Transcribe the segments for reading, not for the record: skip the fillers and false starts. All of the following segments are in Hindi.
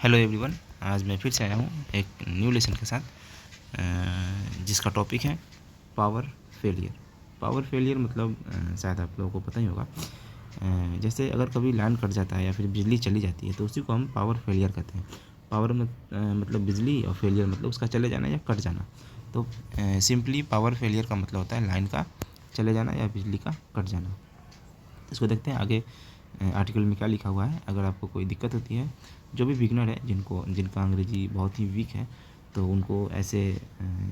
Hello everyone. आज मैं फिर से आया हूँ एक न्यू लेसन के साथ, जिसका टॉपिक है पावर फेलियर। पावर फेलियर मतलब शायद आप लोगों को पता ही होगा। जैसे अगर कभी लाइन कट जाता है या फिर बिजली चली जाती है तो उसी को हम पावर फेलियर कहते हैं। पावर मतलब बिजली, और फेलियर मतलब उसका चले जाना या कट जाना। तो सिंपली पावर फेलियर का मतलब होता है लाइन का चले जाना या बिजली का कट जाना। इसको देखते हैं आगे आर्टिकल में क्या लिखा हुआ है। अगर आपको कोई दिक्कत होती है, जो भी बिगनर है, जिनका अंग्रेजी बहुत ही वीक है, तो उनको ऐसे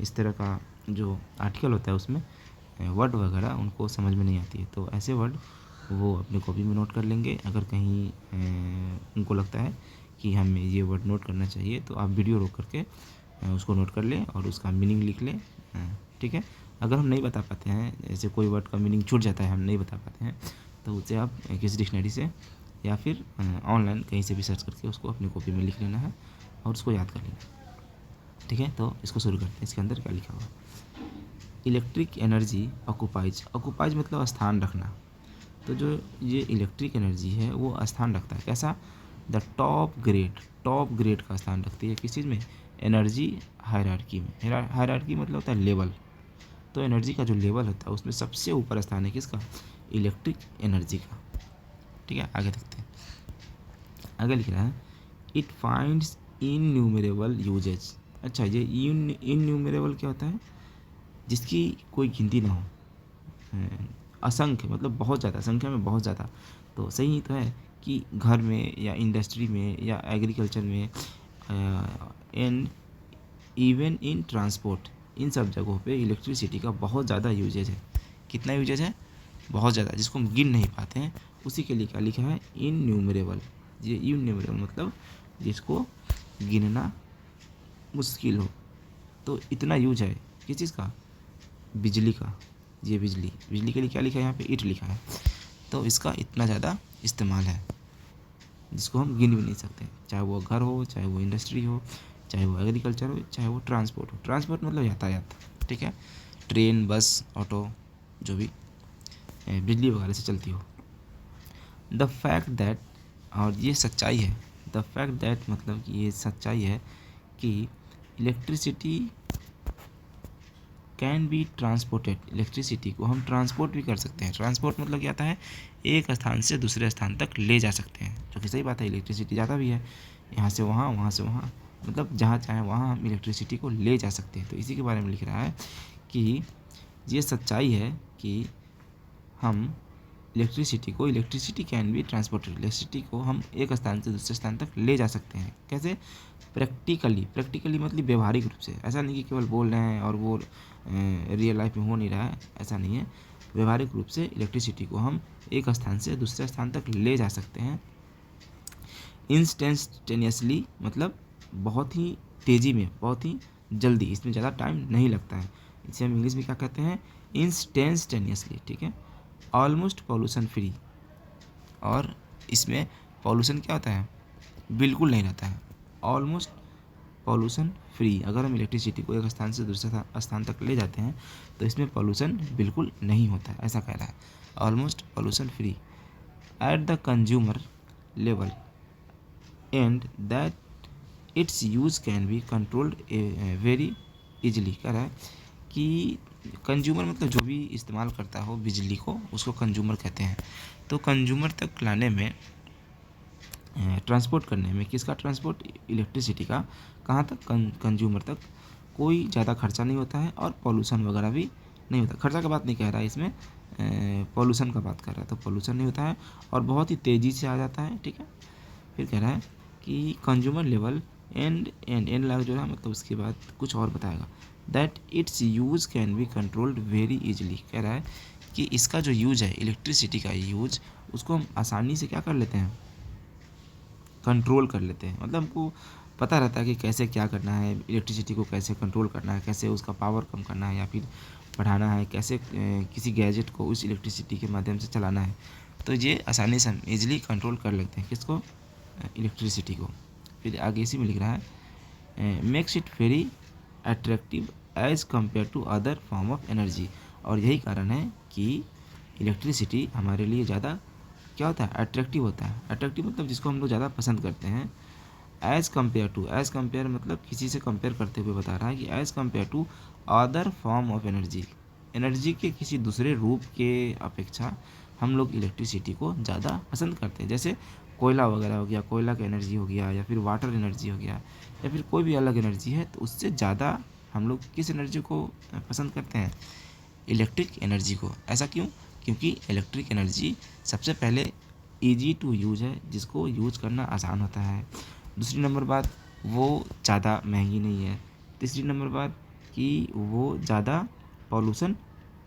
इस तरह का जो आर्टिकल होता है उसमें वर्ड वगैरह उनको समझ में नहीं आती है, तो ऐसे वर्ड वो अपने कॉपी में नोट कर लेंगे। अगर कहीं उनको लगता है कि हमें ये वर्ड नोट करना चाहिए तो आप वीडियो रोक करके उसको नोट कर लें और उसका मीनिंग लिख लें। ठीक है। अगर हम नहीं बता पाते हैं, जैसे कोई वर्ड का मीनिंग छूट जाता है, हम नहीं बता पाते हैं, तो उसे आप किसी डिक्शनरी से या फिर ऑनलाइन कहीं से भी सर्च करके उसको अपनी कॉपी में लिख लेना है और उसको याद कर लेना। ठीक है, तो इसको शुरू करते हैं। इसके अंदर क्या लिखा हुआ है? इलेक्ट्रिक एनर्जी ऑक्युपाइज मतलब स्थान रखना। तो जो ये इलेक्ट्रिक एनर्जी है वो स्थान रखता है। कैसा? द टॉप ग्रेड का स्थान रखती है। किस चीज़ में? एनर्जी हायरार्की में। हायरार्की मतलब होता है लेवल। तो एनर्जी का जो लेवल होता है उसमें सबसे ऊपर स्थान है किसका? इलेक्ट्रिक एनर्जी का। ठीक है, आगे देखते हैं। आगे लिख रहा है इट फाइंड्स इनन्यूमरेबल यूजेज। अच्छा, ये इनन्यूमरेबल क्या होता है? जिसकी कोई गिनती ना हो। असंख्य मतलब बहुत ज़्यादा, संख्या में बहुत ज़्यादा। तो सही तो है कि घर में या इंडस्ट्री में या एग्रीकल्चर में एंड इवन इन ट्रांसपोर्ट, इन सब जगहों पे इलेक्ट्रिसिटी का बहुत ज़्यादा यूजेज है। कितना यूजेज है? बहुत ज़्यादा, जिसको हम गिन नहीं पाते हैं। उसी के लिए क्या लिखा है? इनन्यूमरेबल। ये इनन्यूमरेबल मतलब जिसको गिनना मुश्किल हो। तो इतना यूज है किस चीज़ का? बिजली का। ये बिजली के लिए क्या लिखा है यहाँ पे? इट लिखा है। तो इसका इतना ज़्यादा इस्तेमाल है जिसको हम गिन भी नहीं सकते। चाहे वो घर हो, चाहे वो इंडस्ट्री हो, चाहे वो एग्रीकल्चर हो, चाहे वो ट्रांसपोर्ट हो। ट्रांसपोर्ट मतलब यातायात। ठीक है, ट्रेन, बस, ऑटो, जो भी बिजली वगैरह से चलती हो। द फैक्ट दैट, और ये सच्चाई है। द फैक्ट दैट मतलब कि ये सच्चाई है कि electricity can be transported. Electricity को हम ट्रांसपोर्ट भी कर सकते हैं। ट्रांसपोर्ट मतलब क्या आता है? एक स्थान से दूसरे स्थान तक ले जा सकते हैं, जो कि सही बात है। इलेक्ट्रिसिटी ज़्यादा भी है, यहाँ से वहाँ, वहाँ से वहाँ, मतलब जहाँ चाहे वहाँ हम इलेक्ट्रिसिटी को ले जा सकते हैं। तो इसी के बारे में लिख रहा है कि ये सच्चाई है कि हम electricity can be transported. Electricity को हम एक स्थान से दूसरे स्थान तक ले जा सकते हैं। कैसे? प्रैक्टिकली मतलब व्यवहारिक रूप से। ऐसा नहीं कि केवल बोल रहे हैं और वो रियल लाइफ में हो नहीं रहा है, ऐसा नहीं है। व्यवहारिक रूप से इलेक्ट्रिसिटी को हम एक स्थान से दूसरे स्थान तक ले जा सकते हैं। इंस्टेंटेनियसली मतलब बहुत ही तेज़ी में, बहुत ही जल्दी, इसमें ज़्यादा टाइम नहीं लगता है। इसे हम इंग्लिश में क्या कहते हैं? इंस्टेंटेनियसली। ठीक है, ऑलमोस्ट पॉल्यूशन फ्री। और इसमें पॉल्यूशन क्या होता है? बिल्कुल नहीं रहता है। Almost pollution free. अगर हम इलेक्ट्रिसिटी को एक स्थान से दूसरे स्थान तक ले जाते हैं तो इसमें पॉल्यूशन बिल्कुल नहीं होता है, ऐसा कह रहा है। Almost pollution free at the consumer level and that it's use can be controlled very easily. कह रहा है कि कंज्यूमर मतलब जो भी इस्तेमाल करता हो बिजली को, उसको कंज्यूमर कहते हैं। तो कंज्यूमर तक लाने में, ट्रांसपोर्ट करने में, किसका ट्रांसपोर्ट? इलेक्ट्रिसिटी का। कहाँ तक? कंज्यूमर तक। कोई ज़्यादा खर्चा नहीं होता है और पॉल्यूशन वगैरह भी नहीं होता। खर्चा का बात नहीं कह रहा है इसमें, पॉल्यूशन का बात कर रहा है। तो पॉल्यूशन नहीं होता है और बहुत ही तेज़ी से आ जाता है। ठीक है, फिर कह रहा है कि कंज्यूमर लेवल एंड लग जो है मतलब उसके बाद कुछ और बताएगा। That it's use can be controlled very easily. कह रहा है कि इसका जो यूज है, इलेक्ट्रिसिटी का यूज, उसको हम आसानी से क्या कर लेते हैं? कंट्रोल कर लेते हैं। मतलब हमको पता रहता है कि कैसे क्या करना है, इलेक्ट्रिसिटी को कैसे कंट्रोल करना है, कैसे उसका पावर कम करना है या फिर बढ़ाना है, कैसे किसी गैजेट को उस इलेक्ट्रिसिटी के माध्यम से चलाना है। तो ये आसानी से हम ईजिली कंट्रोल कर लेते हैं। किसको? इलेक्ट्रिसिटी को। फिर आगे इसी में लिख रहा है makes it very attractive as compare to other form of energy. और यही कारण है कि इलेक्ट्रिसिटी हमारे लिए ज़्यादा क्या होता है? अट्रैक्टिव होता है। अट्रैक्टिव मतलब जिसको हम लोग ज़्यादा पसंद करते हैं एज़ कम्पेयर मतलब किसी से कंपेयर करते हुए बता रहा है कि as compare to other form of energy के किसी दूसरे रूप के अपेक्षा हम लोग इलेक्ट्रिसिटी को ज़्यादा पसंद करते हैं। जैसे कोयला वगैरह हो गया, कोयला का एनर्जी हो गया, या फिर वाटर एनर्जी हो गया, या फिर कोई भी अलग एनर्जी है, तो उससे ज़्यादा हम लोग किस एनर्जी को पसंद करते हैं? इलेक्ट्रिक एनर्जी को। ऐसा क्यों? क्योंकि इलेक्ट्रिक एनर्जी सबसे पहले ईजी टू यूज है, जिसको यूज करना आसान होता है। दूसरी नंबर बात, वो ज़्यादा महंगी नहीं है। तीसरी नंबर बात कि वो ज़्यादा पॉल्यूशन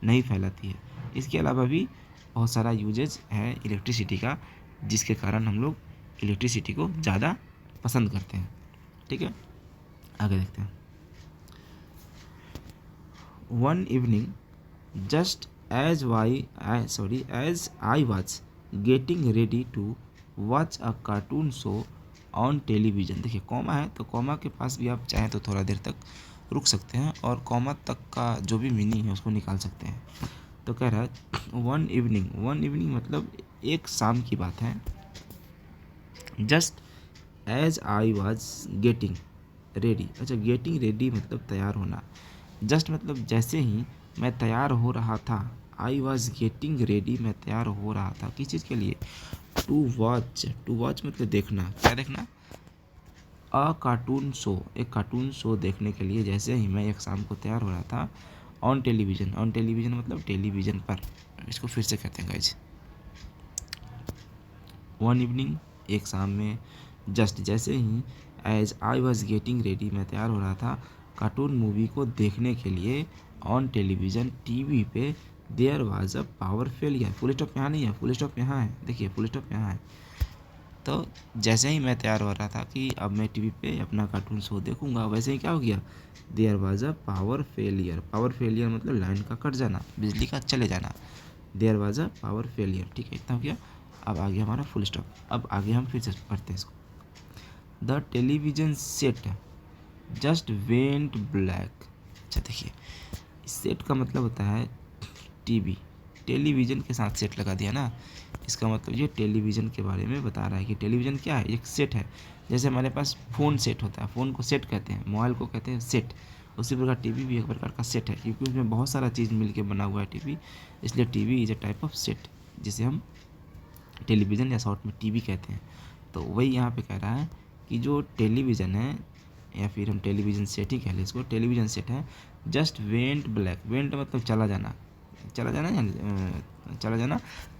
नहीं फैलाती है। इसके अलावा भी बहुत सारा यूजेज है इलेक्ट्रिसिटी का, जिसके कारण हम लोग इलेक्ट्रिसिटी को ज़्यादा पसंद करते हैं। ठीक है, आगे देखते हैं। One evening just as I was getting ready to watch a cartoon show on television। देखिए कॉमा है, तो कॉमा के पास भी आप चाहें तो थोड़ा देर तक रुक सकते हैं और कॉमा तक का जो भी मीनिंग है उसको निकाल सकते हैं। तो कह रहा है वन इवनिंग मतलब एक शाम की बात है। Just as I was getting ready. अच्छा, गेटिंग रेडी मतलब तैयार होना। जस्ट मतलब जैसे ही मैं तैयार हो रहा था। आई वॉज गेटिंग रेडी, मैं तैयार हो रहा था किस चीज़ के लिए? टू वॉच मतलब देखना। क्या देखना? अ कार्टून शो, एक कार्टून शो देखने के लिए जैसे ही मैं एक शाम को तैयार हो रहा था। ऑन टेलीविज़न मतलब टेलीविज़न पर। इसको फिर से कहते हैं गाइज। वन इवनिंग एक शाम में, जस्ट जैसे ही, as I was getting ready मैं तैयार हो रहा था कार्टून मूवी को देखने के लिए। ऑन टेलीविज़न टीवी पे there was a power failure. Full stop यहाँ नहीं है, फुल स्टॉप यहाँ है। देखिए फुल स्टॉप यहाँ है। तो जैसे ही मैं तैयार हो रहा था कि अब मैं टीवी पे अपना कार्टून शो देखूंगा, वैसे ही क्या हो गया? There was a power failure मतलब लाइन का कट जाना, बिजली का चले जाना। There was a power failure. ठीक है, इतना हो गया। अब आ गया हमारा फुल स्टॉप। अब आगे हम फिर से पढ़ते हैं इसको। The television set just went black. अच्छा देखिए, सेट का मतलब होता है टीवी। टेलीविज़न के साथ सेट लगा दिया ना, इसका मतलब ये टेलीविज़न के बारे में बता रहा है कि टेलीविज़न क्या है? एक सेट है। जैसे हमारे पास फ़ोन सेट होता है, फ़ोन को सेट कहते हैं, मोबाइल को कहते हैं सेट। उसी प्रकार टीवी भी एक प्रकार का सेट है, क्योंकि उसमें बहुत सारा चीज़ मिल के बना हुआ है टीवी। इसलिए TV is a type of set, जिसे हम टेलीविज़न या शॉर्ट में टीवी कहते हैं। तो वही यहाँ पे कह रहा है कि जो टेलीविज़न है, या फिर हम टेलीविज़न सेट ही कह लें इसको, टेलीविज़न सेट है। जस्ट वेंट ब्लैक, वेंट मतलब चला जाना, चला जाना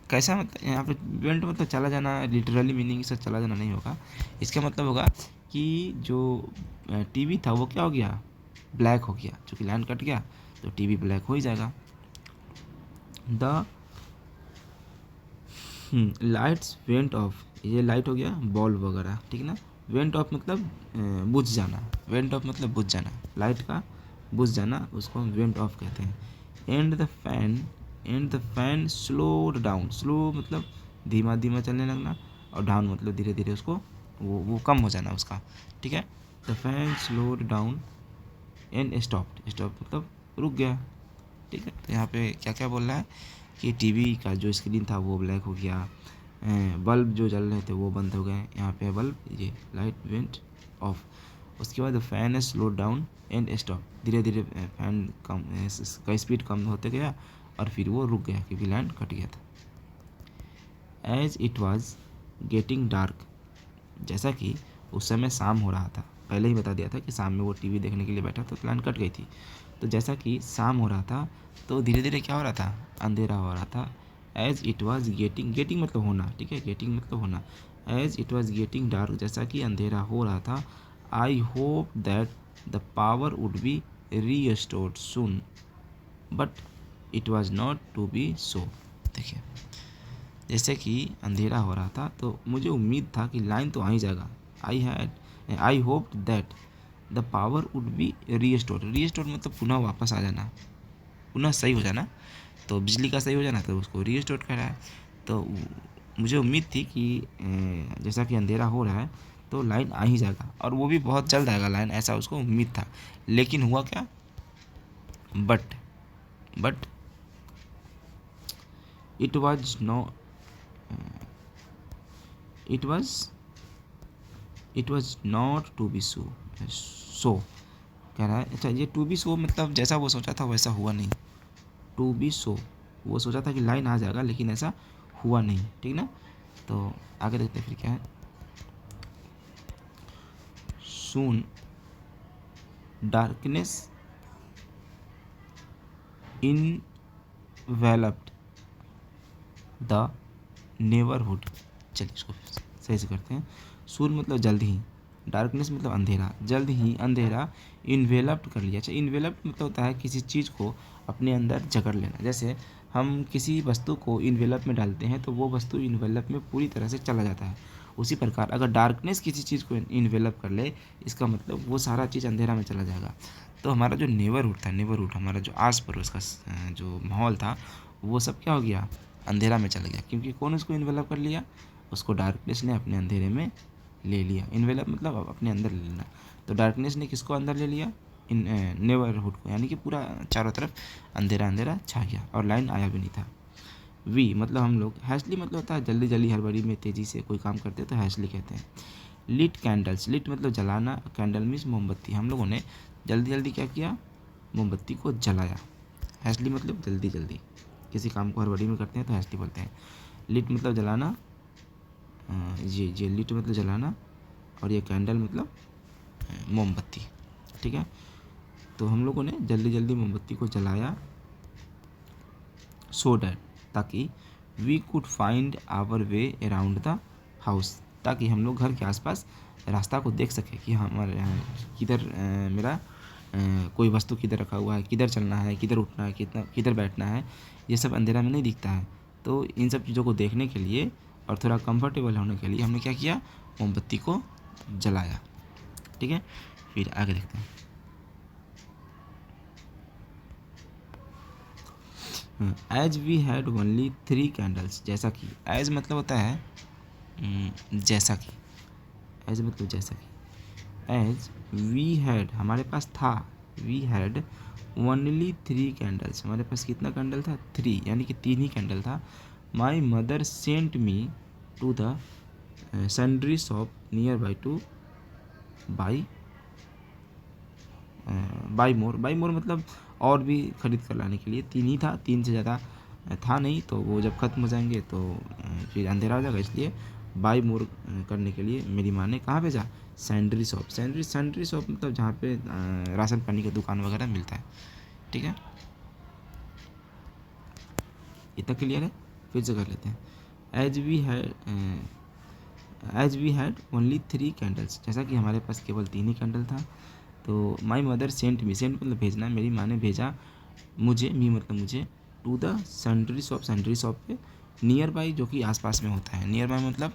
कैसा? मतलब यहाँ पे वेंट मतलब चला जाना, लिटरली मीनिंग से चला जाना नहीं होगा। इसका मतलब होगा कि जो टीवी था वो क्या हो गया? ब्लैक हो गया। चूँकि लाइन कट गया तो टीवी ब्लैक हो ही जाएगा। द लाइट्स वेंट ऑफ, ये लाइट हो गया बल्ब वगैरह, ठीक ना। वेंट ऑफ मतलब बुझ जाना, वेंट ऑफ मतलब बुझ जाना, लाइट का बुझ जाना, उसको हम वेंट ऑफ कहते हैं। And the fan slowed down, slow मतलब धीमा धीमा चलने लगना, और डाउन मतलब धीरे धीरे उसको वो कम हो जाना उसका। ठीक है, the fan slowed down and stop मतलब रुक गया। ठीक है, तो यहाँ पे क्या क्या बोल रहा है कि टीवी का जो स्क्रीन था वो ब्लैक हो गया, बल्ब जो जल रहे थे वो बंद हो गए। यहाँ पे बल्ब, ये लाइट वेंट ऑफ। उसके बाद fan slow down and stop, धीरे धीरे फैन कम का स्पीड कम होते गया और फिर वो रुक गया क्योंकि लाइन कट गया था। As it was getting dark, जैसा कि उस समय शाम हो रहा था। पहले ही बता दिया था कि शाम में वो टीवी देखने के लिए बैठा तो लाइन कट गई थी। तो जैसा कि शाम हो रहा था तो धीरे धीरे क्या हो रहा था? अंधेरा हो रहा था। एज इट वॉज गेटिंग मतलब होना, ठीक है, गेटिंग मतलब होना। As it was getting dark, जैसा कि अंधेरा हो रहा था। I hope that the power would be restored soon, but it was not to be so. देखिए, जैसे कि अंधेरा हो रहा था तो मुझे उम्मीद था कि लाइन तो आ ही जाएगा। आई hope that the power would be restored मतलब पुनः वापस आ जाना, पुनः सही हो जाना। तो बिजली का सही हो जाना तो उसको रीस्टोर कर रहा है। तो मुझे उम्मीद थी कि जैसा कि अंधेरा हो रहा है तो लाइन आ ही जाएगा, और वो भी बहुत जल्द आएगा लाइन, ऐसा उसको उम्मीद था। लेकिन हुआ क्या? But it was no it was it was not to be so कह रहा है। अच्छा, ये टू बी सो मतलब जैसा वो सोचा था वैसा हुआ नहीं। टू बी सो, वो सोचा था कि लाइन आ जाएगा लेकिन ऐसा हुआ नहीं, ठीक ना। तो आगे देखते हैं फिर क्या है। सून डार्कनेस इनवेलप्ड द नेबरहुड। चलिए इसको सही से करते हैं। सून मतलब जल्द ही, डार्कनेस मतलब अंधेरा, जल्द ही अंधेरा इन्वेलप्ड कर लिया। अच्छा, इन्वेलप्ड मतलब होता है किसी चीज़ को अपने अंदर जकड़ लेना। जैसे हम किसी वस्तु को इन्वेलप में डालते हैं तो वो वस्तु इन्वेलप में पूरी तरह से चला जाता है। उसी प्रकार अगर डार्कनेस किसी चीज़ को इन्वेलप कर ले, इसका मतलब वो सारा चीज़ अंधेरा में चला जाएगा। तो हमारा जो नेबरहुड था, नेबरहुड हमारा जो आस पड़ोस का जो माहौल था, वो सब क्या हो गया, अंधेरा में चला गया। क्योंकि कौन उसको इन्वेलप कर लिया, उसको डार्कनेस ने अपने अंधेरे में ले लिया। इन्वेलप मतलब अपने अंदर ले लेना। तो डार्कनेस ने किसको अंदर ले लिया, इन नेबरहुड को, यानी कि पूरा चारों तरफ अंधेरा अंधेरा छा गया और लाइन आया भी नहीं था। वी मतलब हम लोग, हैशली मतलब होता है जल्दी जल्दी हड़बड़ी में तेज़ी से कोई काम करते हैं तो हैशली कहते हैं। लिट कैंडल्स, लिट मतलब जलाना, कैंडल मीन्स मोमबत्ती। हम लोगों ने जल्दी जल्दी क्या किया, मोमबत्ती को जलाया। हैशली मतलब जल्दी जल्दी, किसी काम को हड़बड़ी में करते हैं तो हैशली बोलते हैं। लिट मतलब जलाना, ये लिट मतलब जलाना, और ये कैंडल मतलब मोमबत्ती, ठीक है। तो हम लोगों ने जल्दी जल्दी मोमबत्ती को जलाया, सो डैट ताकि we could find our way around the house, ताकि हम लोग घर के आसपास रास्ता को देख सकें कि हमारे किधर मेरा कोई वस्तु किधर रखा हुआ है, किधर चलना है, किधर उठना है, किधर बैठना है, ये सब अंधेरा में नहीं दिखता है। तो इन सब चीज़ों को देखने के लिए और थोड़ा कंफर्टेबल होने के लिए हमने क्या किया, मोमबत्ती को जलाया, ठीक है। फिर आगे देखते हैं। As we had only 3 candles, जैसा कि, एज मतलब होता है जैसा कि, एज मतलब जैसा कि, एज वी हैड हमारे पास था, वी हैड ओनली 3 कैंडल्स, हमारे पास कितना कैंडल था, 3, यानी कि 3 ही कैंडल था। My mother sent me to the sundry shop near by to buy buy more मतलब और भी ख़रीद कर लाने के लिए। 3 ही था, 3 से ज़्यादा था नहीं, तो वो जब ख़त्म हो जाएंगे तो फिर अंधेरा हो जाएगा, इसलिए बाई मोर करने के लिए मेरी माँ ने कहाँ भेजा, सैंडरी शॉप। सैंडरी शॉप मतलब जहाँ पे राशन पानी का दुकान वगैरह मिलता है, ठीक है। इतना क्लियर है, फिर से कर लेते हैं। As we had only 3 candles, जैसा कि हमारे पास केवल 3 ही कैंडल था। तो my mother sent me, sent मतलब भेजना, मेरी माँ ने भेजा मुझे, मी मतलब मुझे, टू द सैंडरी शॉप पे, नियर बाई जो कि आसपास में होता है, नियर बाई मतलब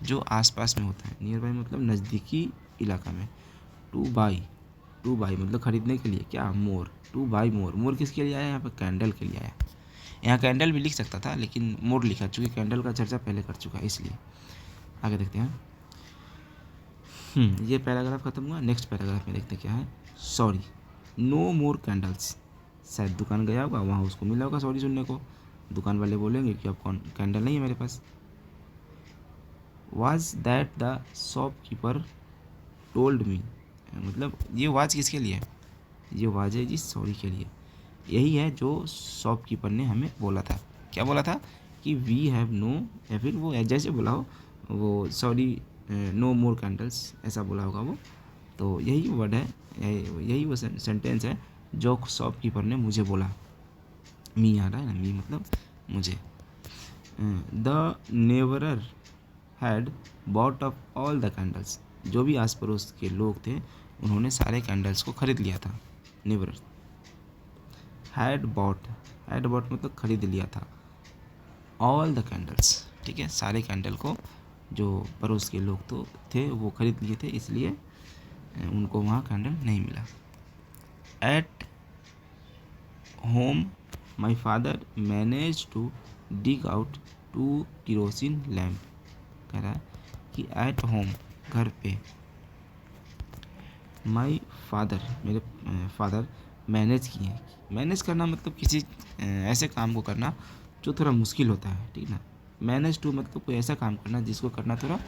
जो आसपास में होता है, नियर बाई मतलब नज़दीकी इलाका में। टू बाई मतलब ख़रीदने के लिए, क्या, मोर, टू बाई मोर, मोर किसके लिए आया यहाँ पर, कैंडल के लिए आया। यहाँ कैंडल भी लिख सकता था लेकिन मोर लिखा, चूँकि कैंडल का चर्चा पहले कर चुका है इसलिए। आगे देखते हैं। ये पैराग्राफ खत्म हुआ। नेक्स्ट पैराग्राफ में देखते क्या है। सॉरी नो मोर कैंडल्स, शायद दुकान गया होगा, वहाँ उसको मिला होगा सॉरी सुनने को। दुकान वाले बोलेंगे कि अब कौन कैंडल नहीं है मेरे पास। Was that the shopkeeper told me, मतलब ये वाज किसके लिए है, ये वाज है जी सॉरी के लिए। यही है जो शॉपकीपर ने हमें बोला था। क्या बोला था कि वी हैव नो, या फिर वो जैसे बोला हो, वो सॉरी नो मोर कैंडल्स ऐसा बोला होगा वो। तो यही वर्ड है, यही वो सेंटेंस है जो शॉपकीपर ने मुझे बोला। मी आ रहा है ना, मी मतलब मुझे। The नेबरर had bought of all the candles, जो भी आस पड़ोस के लोग थे उन्होंने सारे कैंडल्स को खरीद लिया था। नेबरर हैड बॉट मतलब खरीद लिया था। ऑल द कैंडल्स, ठीक है, सारे कैंडल को जो पड़ोस के लोग तो थे वो खरीद लिए थे, इसलिए उनको वहाँ कैंडल नहीं मिला। At home my father manage to dig out 2 kerosene lamp, कह रहा है कि एट होम घर पे, माई फादर मेरे फादर मैनेज किए। मैनेज करना मतलब किसी ऐसे काम को करना जो थोड़ा मुश्किल होता है, ठीक ना। मैनेज टू मतलब कोई ऐसा काम करना जिसको करना थोड़ा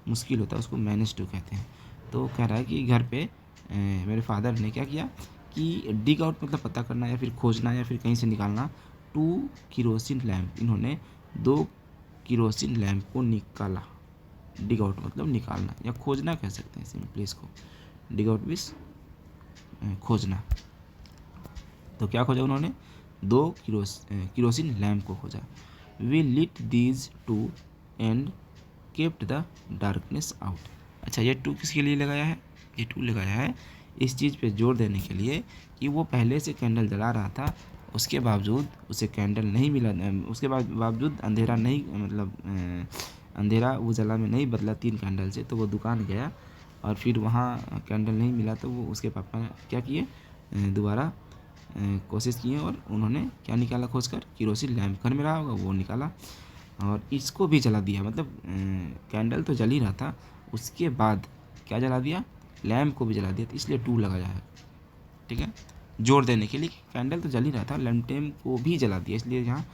मुश्किल होता है उसको मैनेज टू कहते हैं। तो कह रहा है कि घर पे मेरे फादर ने क्या किया कि डिग आउट मतलब पता करना या फिर खोजना या फिर कहीं से निकालना 2 किरोसिन लैम्प, इन्होंने 2 किरोसिन लैम्प को निकाला। डिग आउट मतलब निकालना या खोजना कह सकते हैं सिंपली इसको, डिग आउट मीन्स खोजना। तो क्या खोजा उन्होंने, 2 किरोसिन लैम्प को खोजा। We lit these two and kept the darkness out. अच्छा, ये 2 किसके लिए लगाया है, ये 2 लगाया है इस चीज़ पे जोर देने के लिए कि वो पहले से कैंडल जला रहा था, उसके बावजूद उसे कैंडल नहीं मिला, उसके बावजूद अंधेरा नहीं, मतलब अंधेरा उजाला में नहीं बदला 3 कैंडल से। तो वो दुकान गया और फिर वहाँ कैंडल नहीं मिला तो वो उसके पापा ने क्या किए, दोबारा कोशिश किए और उन्होंने क्या निकाला खोज कर, किरोसिन लैम्प घर में रहा होगा वो निकाला और इसको भी जला दिया। मतलब कैंडल तो जल ही रहा था, उसके बाद क्या जला दिया, लैम्प को भी जला दिया। तो इसलिए 2 लगाया है, ठीक है, जोर देने के लिए। कैंडल तो जल ही रहा था, लैम्प को भी जला दिया, इसलिए यहाँ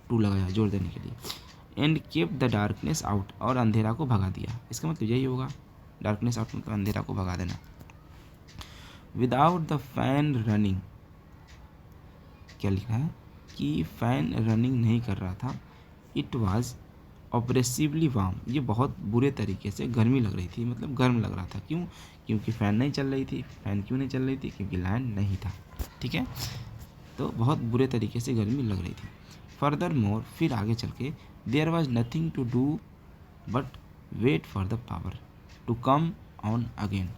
2 लगाया जोर देने के लिए। And kept the darkness out, और अंधेरा को भगा दिया। इसका मतलब यही होगा, डार्कनेस आउट मतलब अंधेरा को भगा देना। विदाउट द फैन रनिंग, क्या लिखा है कि फ़ैन रनिंग नहीं कर रहा था। इट वाज ऑपरेसिवली वार्म, ये बहुत बुरे तरीके से गर्मी लग रही थी, मतलब गर्म लग रहा था। क्यों, क्योंकि फ़ैन नहीं चल रही थी। फ़ैन क्यों नहीं चल रही थी, क्योंकि लाइन नहीं था, ठीक है। तो बहुत बुरे तरीके से गर्मी लग रही थी। फर्दर मोर, फिर आगे चल के, there was nothing to do but wait for the power to come on again.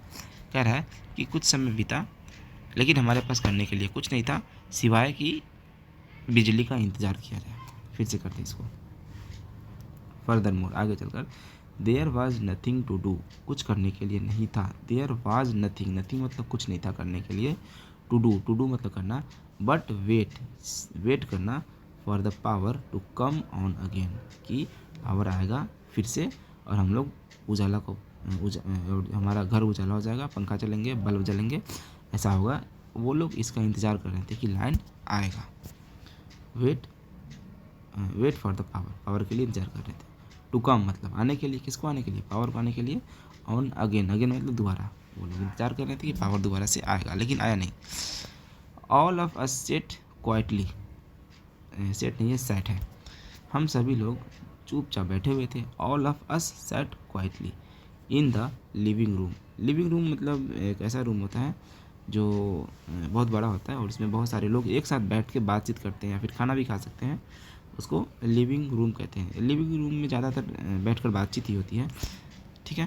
कह रहा है कि कुछ समय बीता लेकिन हमारे पास करने के लिए कुछ नहीं था सिवाय कि बिजली का इंतज़ार किया जाए। फिर से करते हैं इसको, फर्दर मोर, आगे चलकर, there was nothing to do, कुछ करने के लिए नहीं था। देयर वाज नथिंग, नथिंग मतलब कुछ नहीं था करने के लिए। टू डू मतलब करना, बट वेट करना, for the power to come on again, कि पावर आएगा फिर से और हम लोग उजाला को हमारा घर उजाला हो जाएगा, पंखा चलेंगे, बल्ब जलेंगे, ऐसा होगा। वो लोग इसका इंतज़ार कर रहे थे कि लाइन आएगा। Wait for the power, power के लिए इंतजार कर रहे थे। टू कम मतलब आने के लिए, किसको आने के लिए, पावर को आने के लिए। ऑन अगेन, अगेन मतलब दोबारा, वो लोग इंतजार कर रहे थे कि पावर दोबारा से आएगा, लेकिन आया नहीं। All of us set quietly, set नहीं है सैट है, हम सभी लोग चुपचाप बैठे हुए थे। All of us sat quietly in the living room. Living room मतलब एक ऐसा रूम होता है जो बहुत बड़ा होता है और इसमें बहुत सारे लोग एक साथ बैठ के बातचीत करते हैं या फिर खाना भी खा सकते हैं, उसको लिविंग रूम कहते हैं। लिविंग रूम में ज़्यादातर बैठकर बातचीत ही होती है, ठीक है।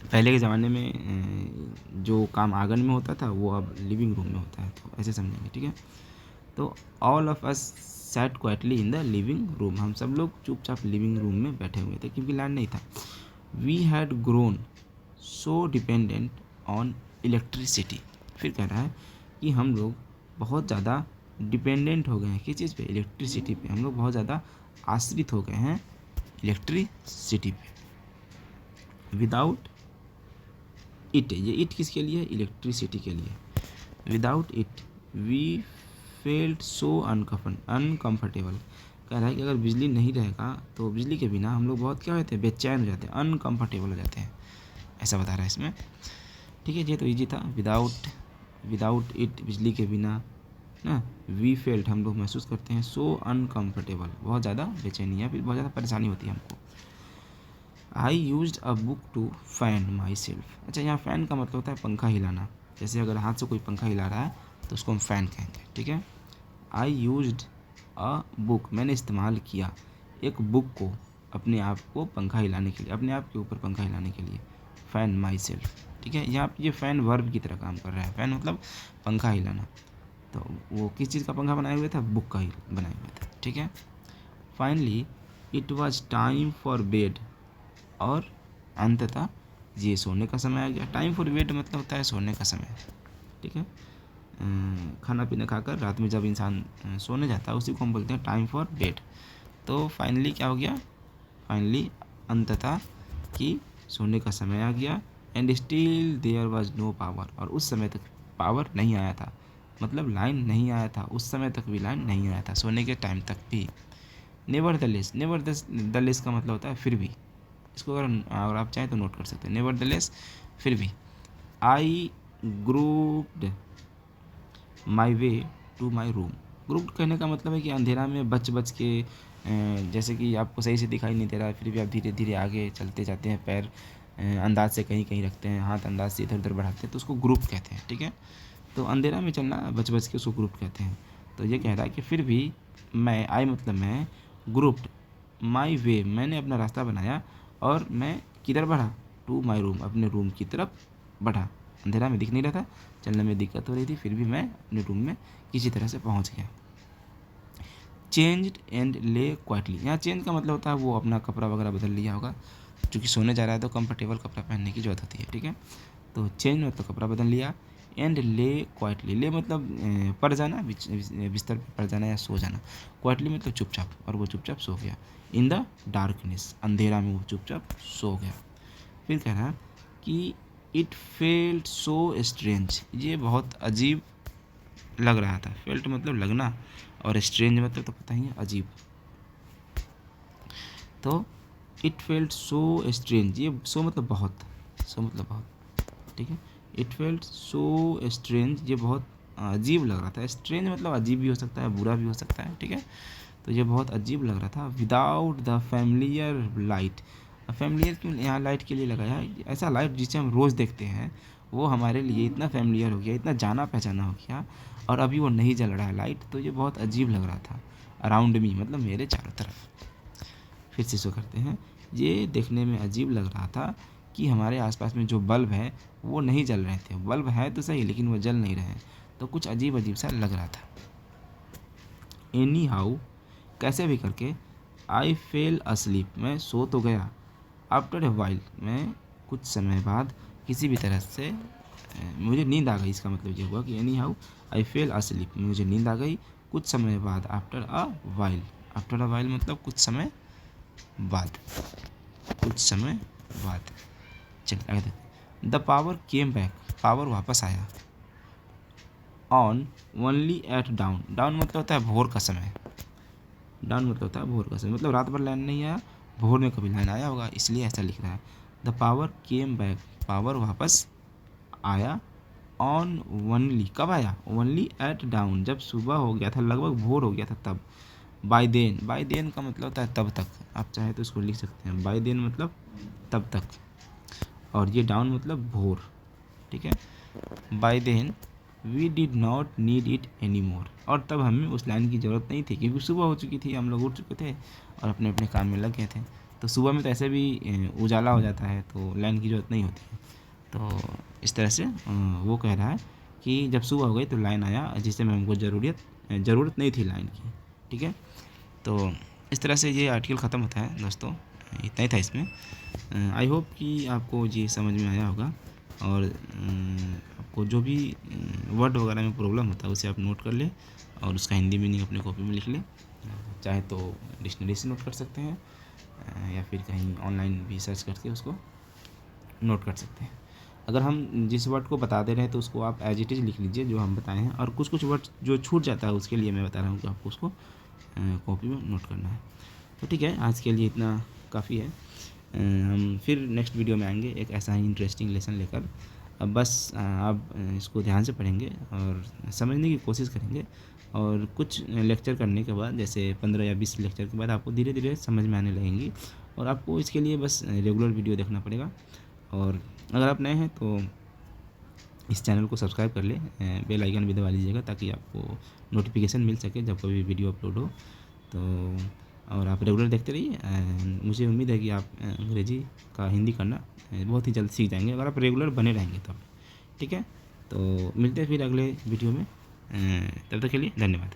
पहले के ज़माने में जो काम आंगन में होता था वो अब लिविंग रूम में होता है, तो ऐसे समझेंगे, ठीक है। तो all of us sat quietly in the living room, हम सब लोग चुपचाप लिविंग रूम में बैठे हुए थे क्योंकि लैंड नहीं था। We had grown so dependent on electricity, फिर कह रहा है कि हम लोग बहुत ज़्यादा डिपेंडेंट हो गए हैं किस चीज़ पे, इलेक्ट्रिसिटी पे। हम लोग बहुत ज़्यादा आश्रित हो गए हैं इलेक्ट्रिसिटी पे। विदाउट इट, ये इट किसके लिए, इलेक्ट्रिसिटी के लिए। Without it we felt so uncomfortable, कह रहा है कि अगर बिजली नहीं रहेगा तो बिजली के बिना हम लोग बहुत क्या होते हैं, बेचैन हो जाते हैं, अनकम्फर्टेबल हो जाते हैं, ऐसा बता रहा है इसमें, ठीक है। ये तो इजी था, विदाउट इट, बिजली के बिना ना। वी फेल्ट, हम लोग महसूस करते हैं, सो अनकम्फर्टेबल, बहुत ज़्यादा बेचैनी है, फिर बहुत ज़्यादा परेशानी होती है हमको। I used a book to fan myself. अच्छा, यहाँ फ़ैन का मतलब होता है पंखा हिलाना, जैसे अगर हाथ से कोई पंखा हिला रहा है तो उसको हम फ़ैन कहेंगे, ठीक है। आई यूज्ड अ बुक, मैंने इस्तेमाल किया एक बुक को अपने आप को पंखा हिलाने के लिए, अपने आप के ऊपर पंखा हिलाने के लिए, फ़ैन माई सेल्फ, ठीक है। यहाँ पे ये फ़ैन वर्ब की तरह काम कर रहा है। फ़ैन मतलब पंखा हिलाना, तो वो किस चीज़ का पंखा बनाए हुए था, बुक का ही बनाए हुए थे, ठीक है। Finally it was time for bed, और अंततः ये सोने का समय आ गया। टाइम फॉर बेड मतलब होता है सोने का समय, ठीक है। खाना पीना खाकर रात में जब इंसान सोने जाता है उसी को हम बोलते हैं टाइम फॉर बेड। तो फाइनली क्या हो गया, फाइनली अंततः कि सोने का समय आ गया। And still there was no power, और उस समय तक पावर नहीं आया था, मतलब लाइन नहीं आया था, उस समय तक भी लाइन नहीं आया था, सोने के टाइम तक भी। Never the less, never the less का मतलब होता है फिर भी, इसको अगर आप चाहें तो नोट कर सकते हैं। नेवरदलेस, फिर भी। I groped my way to my room. Groped कहने का मतलब है कि अंधेरा में बच बच के, जैसे कि आपको सही से दिखाई नहीं दे रहा है, फिर भी आप धीरे धीरे आगे चलते जाते हैं, पैर अंदाज से कहीं कहीं रखते हैं, हाथ अंदाज से इधर उधर बढ़ाते हैं, तो उसको ग्रुप कहते हैं। ठीक है, तो अंधेरा में चलना बच बच के उसको ग्रुप कहते हैं। तो ये कह रहा है कि फिर भी मैं, आई मतलब मैं, ग्रुप्ड माई वे, मैंने अपना रास्ता बनाया और मैं किधर बढ़ा, टू माई रूम, अपने रूम की तरफ बढ़ा। अंधेरा में दिख नहीं रहा था, चलने में दिक्कत हो रही थी, फिर भी मैं अपने रूम में किसी तरह से पहुंच गया। चेंज्ड एंड ले क्वाइटली, यहाँ चेंज का मतलब होता है वो अपना कपड़ा वगैरह बदल लिया होगा, क्योंकि सोने जा रहा है तो कंफर्टेबल कपड़ा पहनने की जरूरत होती है। ठीक है, तो चेंज मतलब कपड़ा बदल लिया, एंड ले क्वाइटली, ले मतलब पड़ जाना, बिस्तर पर पड़ जाना या सो जाना, क्वाइटली मतलब चुपचाप, और वो चुपचाप सो गया। इन द डार्कनेस, अंधेरा में वो चुपचाप सो गया। फिर कह रहा कि इट फेल्ट सो स्ट्रेंज, ये बहुत अजीब लग रहा था। फेल्ट मतलब लगना, और स्ट्रेंज मतलब तो पता ही है, अजीब। तो इट फेल्ट सो स्ट्रेंज, ये सो मतलब बहुत, सो मतलब बहुत। ठीक है, इट फेल्ट सो स्ट्रेंज, ये बहुत अजीब लग रहा था। स्ट्रेंज मतलब अजीब भी हो सकता है, बुरा भी हो सकता है। ठीक है, तो ये बहुत अजीब लग रहा था। Without the familiar light, familiar क्यों यहाँ लाइट के लिए लगाया है, ऐसा लाइट जिसे हम रोज़ देखते हैं वो हमारे लिए इतना फैमिलियर हो गया, इतना जाना पहचाना हो गया, और अभी वो नहीं जल रहा है लाइट, तो ये बहुत अजीब लग रहा था। अराउंड मी मतलब मेरे चारों तरफ। फिर से शो करते हैं, ये देखने में अजीब लग रहा था कि हमारे आसपास में जो बल्ब है वो नहीं जल रहे थे। बल्ब है तो सही, लेकिन वो जल नहीं रहे, तो कुछ अजीब अजीब सा लग रहा था। एनी हाउ, कैसे भी करके, आई फेल अस्लीप, मैं सो तो गया। आफ्टर ए वाइल, मैं कुछ समय बाद, किसी भी तरह से मुझे नींद आ गई। इसका मतलब ये हुआ कि any how I fail asleep, मुझे नींद आ गई कुछ समय बाद। After a while, after a while मतलब कुछ समय बाद, कुछ समय बाद। चलिए आगे देखते। The power came back, power वापस आया। On only at dawn, dawn मतलब होता है भोर का समय, डाउन मतलब होता है भोर का समय, मतलब रात भर लाइन नहीं आया, भोर में कभी लाइन आया होगा, इसलिए ऐसा लिख रहा है। The power came back, power वापस आया। ऑन ओनली, कब आया, ओनली एट डाउन, जब सुबह हो गया था, लगभग भोर हो गया था तब। बाय देन, बाय देन का मतलब होता है तब तक, आप चाहे तो इसको लिख सकते हैं, बाय देन मतलब तब तक, और ये डाउन मतलब भोर। ठीक है, by then we did not need it any more, और तब हमें उस लाइन की ज़रूरत नहीं थी, क्योंकि सुबह हो चुकी थी, हम लोग उठ चुके थे और अपने अपने काम में लग गए थे। तो सुबह में तो ऐसे भी उजाला हो जाता है, तो लाइन की ज़रूरत नहीं होती है। तो इस तरह से वो कह रहा है कि जब सुबह हो गई तो लाइन आया, जिससे में हमको ज़रूरत नहीं थी लाइन की। ठीक है, तो इस तरह से ये आर्टिकल ख़त्म होता है दोस्तों, इतना ही था इसमें। आई होप कि आपको ये समझ में आया होगा, और आपको जो भी वर्ड वगैरह में प्रॉब्लम होता है उसे आप नोट कर लें, और उसका हिंदी मीनिंग अपने कॉपी में लिख लें। चाहे तो डिक्शनरी से नोट कर सकते हैं, या फिर कहीं ऑनलाइन भी सर्च करके उसको नोट कर सकते हैं। अगर हम जिस वर्ड को बता दे रहे हैं तो उसको आप एज इट इज़ लिख लीजिए जो हम बताए हैं, और कुछ कुछ वर्ड जो छूट जाता है उसके लिए मैं बता रहा हूँ कि आपको उसको कॉपी में नोट करना है। तो ठीक है, आज के लिए इतना काफ़ी है। हम फिर नेक्स्ट वीडियो में आएंगे एक ऐसा ही इंटरेस्टिंग लेसन लेकर। अब बस आप इसको ध्यान से पढ़ेंगे और समझने की कोशिश करेंगे, और कुछ लेक्चर करने के बाद, जैसे 15 या 20 लेक्चर के बाद, आपको धीरे धीरे समझ में आने लगेंगी, और आपको इसके लिए बस रेगुलर वीडियो देखना पड़ेगा। और अगर आप नए हैं तो इस चैनल को सब्सक्राइब कर ले, बेल आइकन भी दबा लीजिएगा, ताकि आपको नोटिफिकेशन मिल सके जब कोई भी वीडियो अपलोड हो। तो और आप रेगुलर देखते रहिए। मुझे उम्मीद है कि आप अंग्रेजी का हिंदी करना बहुत ही जल्द सीख जाएंगे, अगर आप रेगुलर बने रहेंगे तब। ठीक है, तो मिलते हैं फिर अगले वीडियो में। तब तक के लिए धन्यवाद।